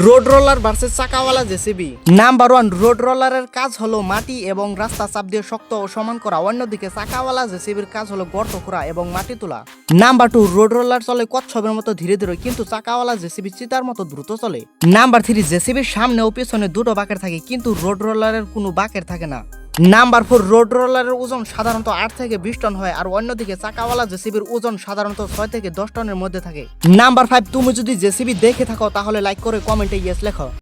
Road roller versus চাকাওয়ালা JCB. Number 1, road রোলারের কাজ হলো মাটি এবং রাস্তা চাপ দিয়ে শক্ত ও সমান করা। অন্যদিকে চাকাওয়ালা জেসিবির কাজ হলো গর্ত খোঁড়া এবং মাটি তোলা। নাম্বার 2, রোড রোলার চলে কচ্ছপের মতো ধীরে ধীরে, কিন্তু চাকাওয়ালা জেসিবি চিতার মতো দ্রুত চলে। নাম্বার 3, জেসিবির সামনে ও পিছনে দুটো বাকের থাকে, কিন্তু রোড রোলারের কোনো বাকের থাকে না। নাম্বার 4, রোড রোলারের ওজন সাধারণত 8 থেকে 20 টন হয়, আর অন্যদিকে চাকাওয়ালা জেসিবির ওজন সাধারণত 6 থেকে 10 টনের মধ্যে থাকে। নাম্বার 5, তুমি যদি জেসিবি দেখে থাকো তাহলে লাইক করে কমেন্টে ইয়েস লেখো।